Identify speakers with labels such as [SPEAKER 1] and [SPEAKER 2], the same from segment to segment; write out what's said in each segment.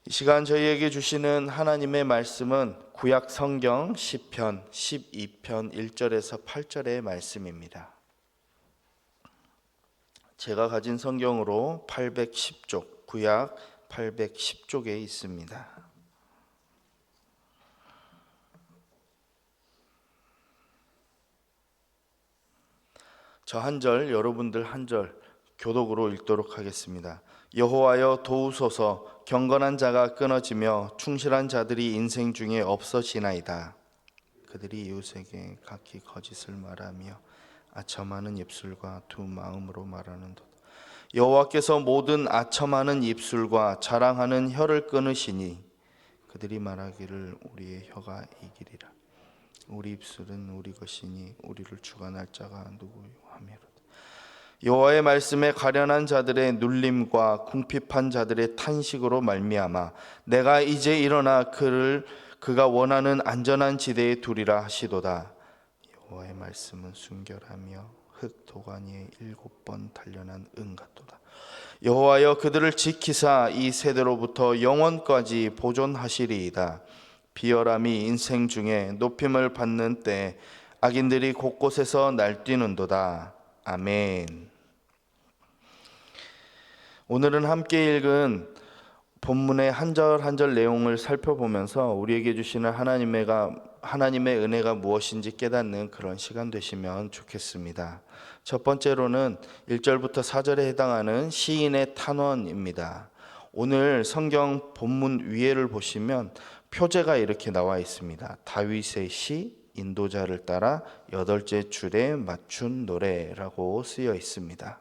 [SPEAKER 1] 이 시간 저희에게 주시는 하나님의 말씀은 구약 성경 시편 12편 1절에서 8절의 말씀입니다. 제가 가진 성경으로 810쪽, 구약 810쪽에 있습니다. 저 한 절, 여러분들 한 절 교독으로 읽도록 하겠습니다. 여호와여 도우소서, 경건한 자가 끊어지며 충실한 자들이 인생 중에 없어지나이다. 그들이 이웃에게 각기 거짓을 말하며 아첨하는 입술과 두 마음으로 말하는도다. 여호와께서 모든 아첨하는 입술과 자랑하는 혀를 끊으시니 그들이 말하기를 우리의 혀가 이기리라. 우리 입술은 우리 것이니 우리를 주관할 자가 누구요 하미로다. 여호와의 말씀에 가련한 자들의 눌림과 궁핍한 자들의 탄식으로 말미암아 내가 이제 일어나 그가 원하는 안전한 지대에 두리라 하시도다. 여호와의 말씀은 순결하며 흙 도가니에 7번 단련한 은 같도다. 여호와여 그들을 지키사 이 세대로부터 영원까지 보존하시리이다. 비열함이 인생 중에 높임을 받는 때 악인들이 곳곳에서 날뛰는도다. 아멘. 오늘은 함께 읽은 본문의 한 절 한 절 내용을 살펴보면서 우리에게 주시는 하나님의 은혜가 무엇인지 깨닫는 그런 시간 되시면 좋겠습니다. 첫 번째로는 1절부터 4절에 해당하는 시인의 탄원입니다. 오늘 성경 본문 위에를 보시면 표제가 이렇게 나와 있습니다. 다윗의 시, 인도자를 따라 8째 줄에 맞춘 노래라고 쓰여 있습니다.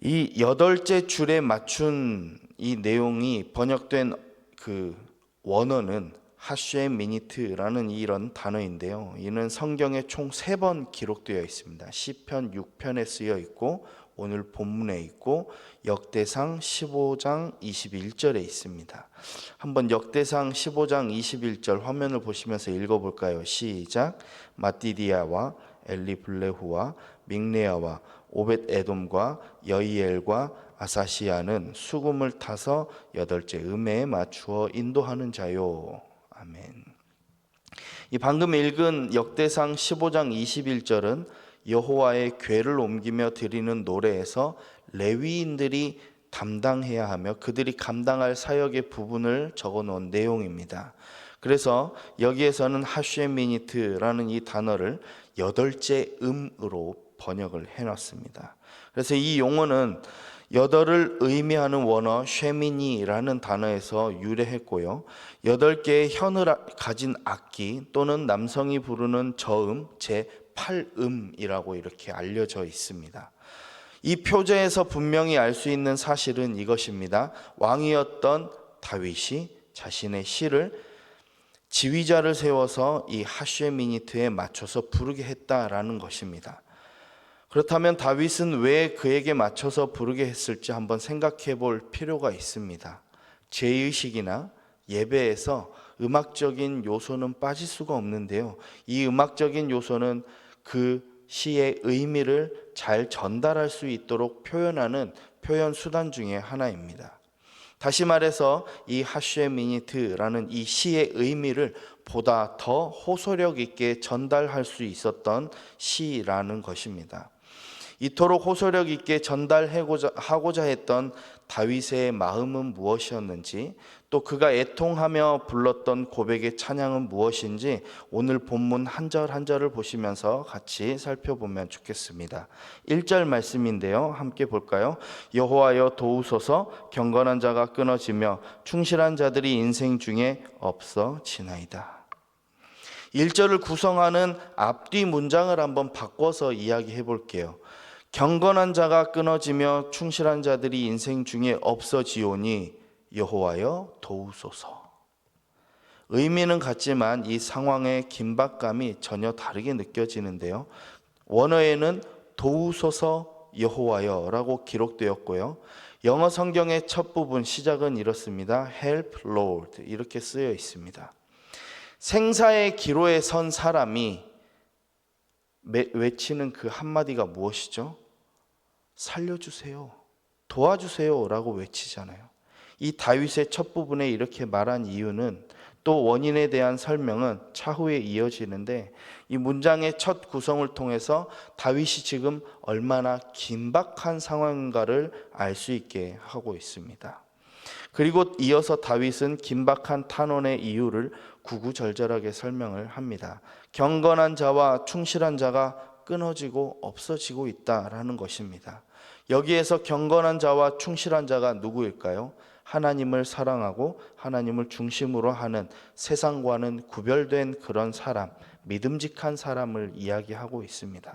[SPEAKER 1] 이 8째 줄에 맞춘 이 내용이 번역된 그 원어는 하셴 미니트라는 이런 단어인데요. 이는 성경에 총 3번 기록되어 있습니다. 시편 6편에 쓰여 있고 오늘 본문에 있고 역대상 15장 21절에 있습니다. 한번 역대상 15장 21절 화면을 보시면서 읽어볼까요? 시작. 마띠디아와 엘리블레후와 믹네아와 오벳 에돔과 여이엘과 아사시아는 수금을 타서 8째 음에 맞추어 인도하는 자요. 아멘. 이 방금 읽은 역대상 15장 21절은 여호와의 궤를 옮기며 드리는 노래에서 레위인들이 담당해야 하며 그들이 감당할 사역의 부분을 적어놓은 내용입니다. 그래서 여기에서는 하쉐미니트라는 이 단어를 8째 음으로 번역을 해놨습니다. 그래서 이 용어는 8을 의미하는 원어 쉐미니라는 단어에서 유래했고요. 8개의 현을 가진 악기 또는 남성이 부르는 저음 제8음이라고 이렇게 알려져 있습니다. 이 표제에서 분명히 알 수 있는 사실은 이것입니다. 왕이었던 다윗이 자신의 시를 지휘자를 세워서 이 하쉐미니트에 맞춰서 부르게 했다라는 것입니다. 그렇다면 다윗은 왜 그에게 맞춰서 부르게 했을지 한번 생각해 볼 필요가 있습니다. 죄의식이나 예배에서 음악적인 요소는 빠질 수가 없는데요. 이 음악적인 요소는 그 시의 의미를 잘 전달할 수 있도록 표현하는 표현 수단 중에 하나입니다. 다시 말해서 이 하쉐미니트라는 이 시의 의미를 보다 더 호소력 있게 전달할 수 있었던 시라는 것입니다. 이토록 호소력 있게 전달하고자 했던 다윗의 마음은 무엇이었는지, 또 그가 애통하며 불렀던 고백의 찬양은 무엇인지 오늘 본문 한 절 한 절을 보시면서 같이 살펴보면 좋겠습니다. 1절 말씀인데요, 함께 볼까요? 여호와여 도우소서, 경건한 자가 끊어지며 충실한 자들이 인생 중에 없어지나이다. 1절을 구성하는 앞뒤 문장을 한번 바꿔서 이야기해 볼게요. 경건한 자가 끊어지며 충실한 자들이 인생 중에 없어지오니 여호와여 도우소서. 의미는 같지만 이 상황의 긴박감이 전혀 다르게 느껴지는데요. 원어에는 도우소서 여호와여 라고 기록되었고요. 영어 성경의 첫 부분 시작은 이렇습니다. Help Lord 이렇게 쓰여 있습니다. 생사의 기로에 선 사람이 외치는 그 한마디가 무엇이죠? 살려주세요, 도와주세요 라고 외치잖아요. 이 다윗의 첫 부분에 이렇게 말한 이유는 또 원인에 대한 설명은 차후에 이어지는데 이 문장의 첫 구성을 통해서 다윗이 지금 얼마나 긴박한 상황인가를 알 수 있게 하고 있습니다. 그리고 이어서 다윗은 긴박한 탄원의 이유를 구구절절하게 설명을 합니다. 경건한 자와 충실한 자가 끊어지고 없어지고 있다라는 것입니다. 여기에서 경건한 자와 충실한 자가 누구일까요? 하나님을 사랑하고 하나님을 중심으로 하는 세상과는 구별된 그런 사람, 믿음직한 사람을 이야기하고 있습니다.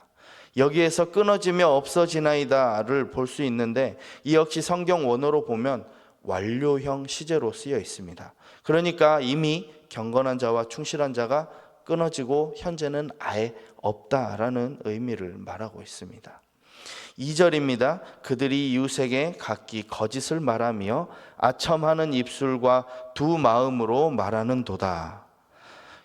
[SPEAKER 1] 여기에서 끊어지며 없어지나이다를 볼 수 있는데 이 역시 성경 원어로 보면 완료형 시제로 쓰여 있습니다. 그러니까 이미 경건한 자와 충실한 자가 끊어지고 현재는 아예 없다라는 의미를 말하고 있습니다. 2절입니다. 그들이 이웃에게 각기 거짓을 말하며 아첨하는 입술과 두 마음으로 말하는도다.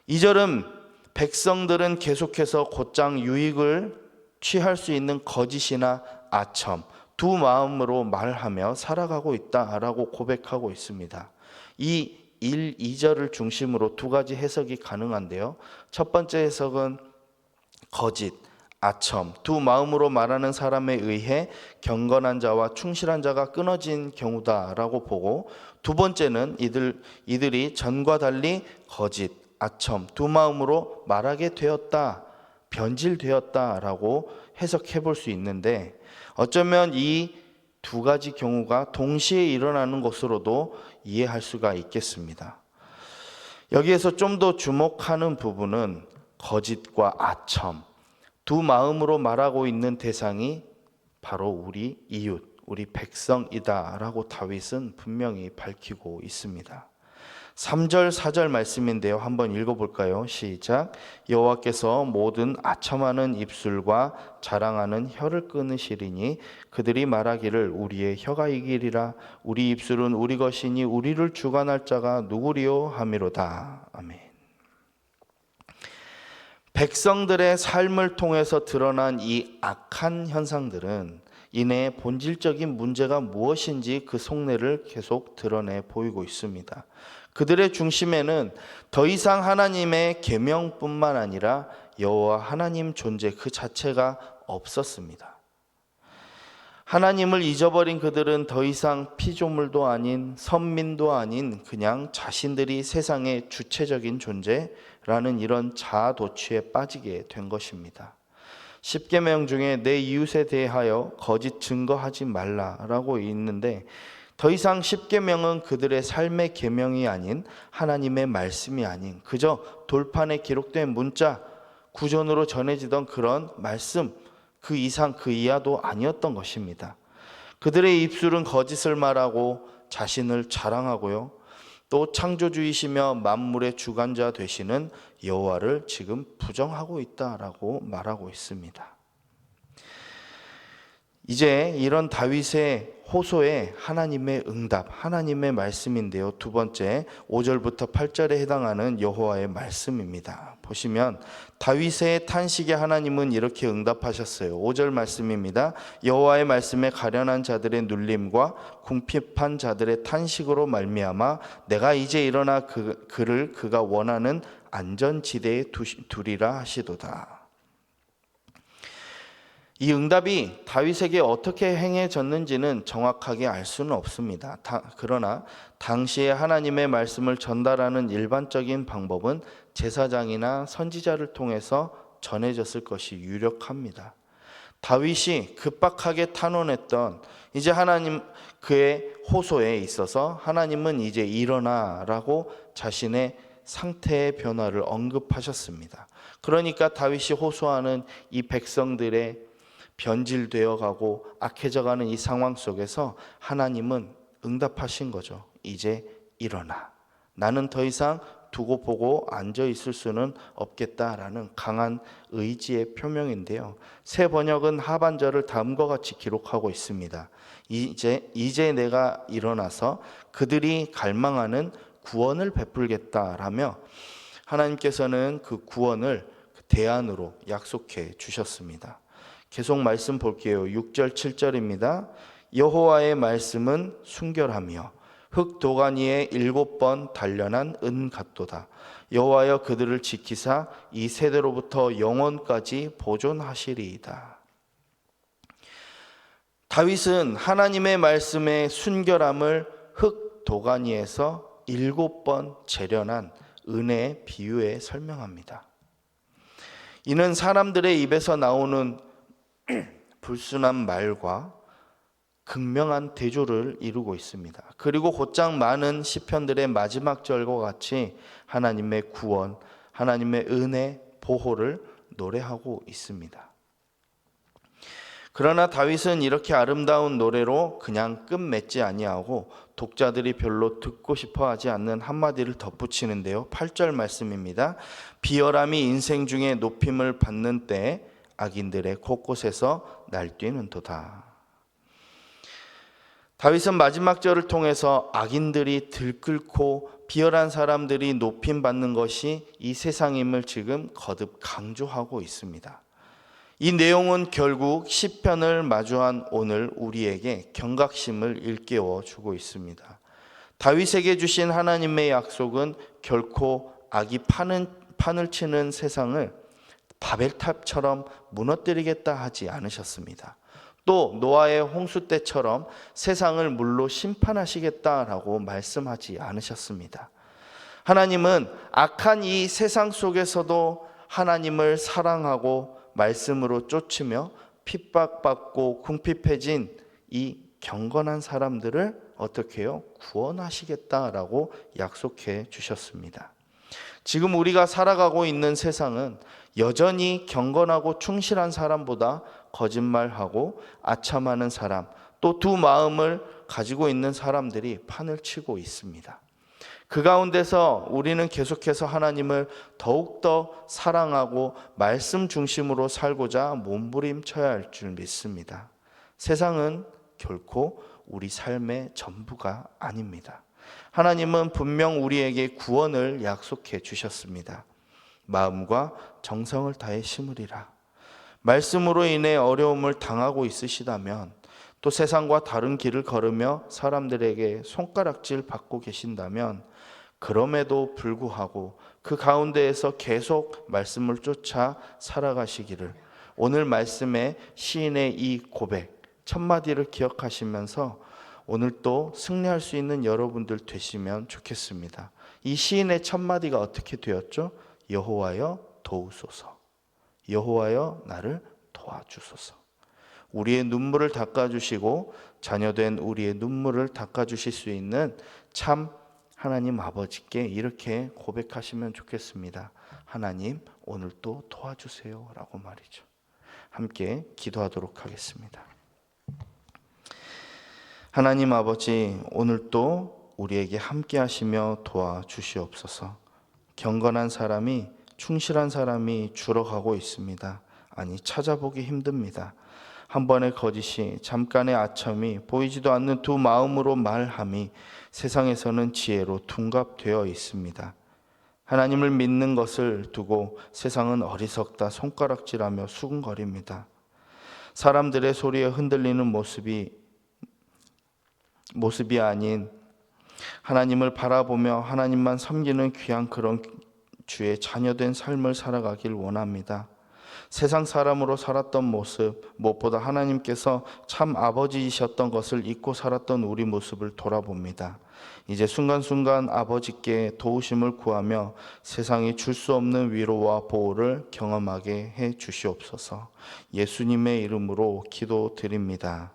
[SPEAKER 1] 2절은 백성들은 계속해서 곧장 유익을 취할 수 있는 거짓이나 아첨, 두 마음으로 말하며 살아가고 있다라고 고백하고 있습니다. 이 1, 2절을 중심으로 두 가지 해석이 가능한데요. 첫 번째 해석은 거짓, 아첨, 두 마음으로 말하는 사람에 의해 경건한 자와 충실한 자가 끊어진 경우다라고 보고, 두 번째는 이들이 전과 달리 거짓, 아첨, 두 마음으로 말하게 되었다, 변질되었다라고 해석해 볼 수 있는데, 어쩌면 이 두 가지 경우가 동시에 일어나는 것으로도 이해할 수가 있겠습니다. 여기에서 좀 더 주목하는 부분은 거짓과 아첨, 두 마음으로 말하고 있는 대상이 바로 우리 이웃, 우리 백성이다라고 다윗은 분명히 밝히고 있습니다. 3절, 4절 말씀인데요. 한번 읽어볼까요? 시작. 여호와께서 모든 아첨하는 입술과 자랑하는 혀를 끊으시리니 그들이 말하기를 우리의 혀가 이기리라. 우리 입술은 우리 것이니 우리를 주관할 자가 누구리요 하미로다. 아멘. 백성들의 삶을 통해서 드러난 이 악한 현상들은 이내 본질적인 문제가 무엇인지 그 속내를 계속 드러내 보이고 있습니다. 그들의 중심에는 더 이상 하나님의 계명뿐만 아니라 여호와 하나님 존재 그 자체가 없었습니다. 하나님을 잊어버린 그들은 더 이상 피조물도 아닌 선민도 아닌 그냥 자신들이 세상의 주체적인 존재라는 이런 자아도취에 빠지게 된 것입니다. 10계명 중에 내 이웃에 대하여 거짓 증거하지 말라라고 있는데, 더 이상 10계명은 그들의 삶의 계명이 아닌 하나님의 말씀이 아닌 그저 돌판에 기록된 문자, 구전으로 전해지던 그런 말씀, 그 이상 그 이하도 아니었던 것입니다. 그들의 입술은 거짓을 말하고 자신을 자랑하고요, 또 창조주이시며 만물의 주관자 되시는 여호와를 지금 부정하고 있다라고 말하고 있습니다. 이제 이런 다윗의 호소에 하나님의 응답, 하나님의 말씀인데요. 두 번째 5절부터 8절에 해당하는 여호와의 말씀입니다. 보시면 다윗의 탄식에 하나님은 이렇게 응답하셨어요. 5절 말씀입니다. 여호와의 말씀에 가련한 자들의 눌림과 궁핍한 자들의 탄식으로 말미암아 내가 이제 일어나 그를 그가 원하는 안전지대에 두리라 하시도다. 이 응답이 다윗에게 어떻게 행해졌는지는 정확하게 알 수는 없습니다. 그러나 당시에 하나님의 말씀을 전달하는 일반적인 방법은 제사장이나 선지자를 통해서 전해졌을 것이 유력합니다. 다윗이 급박하게 탄원했던 이제 하나님 그의 호소에 있어서 하나님은 이제 일어나라고 자신의 상태의 변화를 언급하셨습니다. 그러니까 다윗이 호소하는 이 백성들의 변질되어 가고 악해져 가는 이 상황 속에서 하나님은 응답하신 거죠. 이제 일어나. 나는 더 이상 두고 보고 앉아 있을 수는 없겠다라는 강한 의지의 표명인데요. 새 번역은 하반절을 다음과 같이 기록하고 있습니다. 이제 내가 일어나서 그들이 갈망하는 구원을 베풀겠다라며 하나님께서는 그 구원을 대안으로 약속해 주셨습니다. 계속 말씀 볼게요. 6절 7절입니다. 여호와의 말씀은 순결하며 흙 도가니에 7번 단련한 은 같도다. 여호와여 그들을 지키사 이 세대로부터 영원까지 보존하시리이다. 다윗은 하나님의 말씀의 순결함을 흙 도가니에서 7번 재련한 은의 비유에 설명합니다. 이는 사람들의 입에서 나오는 불순한 말과 극명한 대조를 이루고 있습니다. 그리고 곧장 많은 시편들의 마지막 절과 같이 하나님의 구원, 하나님의 은혜, 보호를 노래하고 있습니다. 그러나 다윗은 이렇게 아름다운 노래로 그냥 끝맺지 아니하고 독자들이 별로 듣고 싶어 하지 않는 한마디를 덧붙이는데요. 8절 말씀입니다. 비열함이 인생 중에 높임을 받는 때에 악인들의 곳곳에서 날뛰는도다. 다윗은 마지막 절을 통해서 악인들이 들끓고 비열한 사람들이 높임받는 것이 이 세상임을 지금 거듭 강조하고 있습니다. 이 내용은 결국 시편을 마주한 오늘 우리에게 경각심을 일깨워 주고 있습니다. 다윗에게 주신 하나님의 약속은 결코 악이 판을 치는 세상을 바벨탑처럼 무너뜨리겠다 하지 않으셨습니다. 또 노아의 홍수 때처럼 세상을 물로 심판하시겠다라고 말씀하지 않으셨습니다. 하나님은 악한 이 세상 속에서도 하나님을 사랑하고 말씀으로 쫓으며 핍박받고 궁핍해진 이 경건한 사람들을 어떻게 해요? 구원하시겠다라고 약속해 주셨습니다. 지금 우리가 살아가고 있는 세상은 여전히 경건하고 충실한 사람보다 거짓말하고 아첨하는 사람, 또 두 마음을 가지고 있는 사람들이 판을 치고 있습니다. 그 가운데서 우리는 계속해서 하나님을 더욱더 사랑하고 말씀 중심으로 살고자 몸부림쳐야 할 줄 믿습니다. 세상은 결코 우리 삶의 전부가 아닙니다. 하나님은 분명 우리에게 구원을 약속해 주셨습니다. 마음과 정성을 다해 심으리라. 말씀으로 인해 어려움을 당하고 있으시다면, 또 세상과 다른 길을 걸으며 사람들에게 손가락질 받고 계신다면, 그럼에도 불구하고 그 가운데에서 계속 말씀을 쫓아 살아가시기를, 오늘 말씀의 시인의 이 고백 첫마디를 기억하시면서 오늘 또 승리할 수 있는 여러분들 되시면 좋겠습니다. 이 시인의 첫마디가 어떻게 되었죠? 여호와여 도우소서. 여호와여 나를 도와주소서. 우리의 눈물을 닦아주시고 자녀된 우리의 눈물을 닦아주실 수 있는 참 하나님 아버지께 이렇게 고백하시면 좋겠습니다. 하나님 오늘 또 도와주세요 라고 말이죠. 함께 기도하도록 하겠습니다. 하나님 아버지, 오늘 또 우리에게 함께 하시며 도와주시옵소서. 경건한 사람이, 충실한 사람이 줄어가고 있습니다. 아니, 찾아보기 힘듭니다. 한 번의 거짓이, 잠깐의 아첨이, 보이지도 않는 두 마음으로 말함이 세상에서는 지혜로 둔갑되어 있습니다. 하나님을 믿는 것을 두고 세상은 어리석다 손가락질하며 수군거립니다. 사람들의 소리에 흔들리는 모습이 아닌 하나님을 바라보며 하나님만 섬기는 귀한 그런 주의 자녀된 삶을 살아가길 원합니다. 세상 사람으로 살았던 모습, 무엇보다 하나님께서 참 아버지이셨던 것을 잊고 살았던 우리 모습을 돌아봅니다. 이제 순간순간 아버지께 도우심을 구하며 세상이 줄 수 없는 위로와 보호를 경험하게 해 주시옵소서. 예수님의 이름으로 기도드립니다.